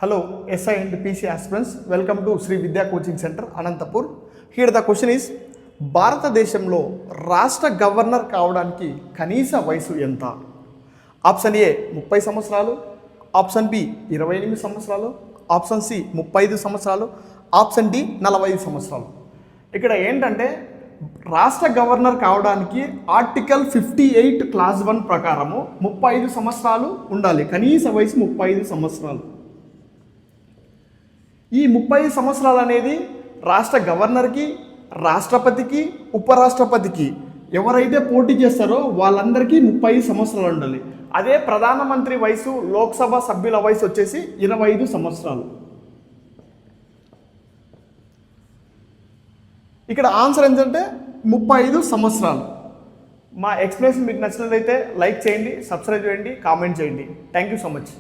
Hello, SI and PC aspirants. Welcome to Sri Vidya Coaching Center, Anantapur. Here the question is, భారతదేశంలో రాష్ట్ర governor కావడానికి కనీస వయసు ఎంత? ఆప్షన్ ఏ 30 సంవత్సరాలు, ఆప్షన్ బి 28 సంవత్సరాలు, ఆప్షన్ సి 35 సంవత్సరాలు, ఆప్షన్ డి 45 సంవత్సరాలు. ఇక్కడ ఏంటంటే రాష్ట్ర గవర్నర్ కావడానికి ఆర్టికల్ 58 క్లాస్ 1 ప్రకారము 35 సంవత్సరాలు ఉండాలి. కనీస వయసు 35 సంవత్సరాలు. ఈ 30 సంవత్సరాలు అనేది రాష్ట్ర గవర్నర్కి, రాష్ట్రపతికి, ఉపరాష్ట్రపతికి ఎవరైతే పోటీ చేస్తారో వాళ్ళందరికీ 30 సంవత్సరాలు ఉండాలి. అదే ప్రధానమంత్రి వయసు, లోక్సభ సభ్యుల వయసు వచ్చేసి 25 సంవత్సరాలు. ఇక్కడ ఆన్సర్ ఏంటంటే 35 సంవత్సరాలు. మా ఎక్స్ప్లెనేషన్ మీకు నచ్చినట్లయితే లైక్ చేయండి, సబ్స్క్రైబ్ చేయండి, కామెంట్ చేయండి. Thank you so much.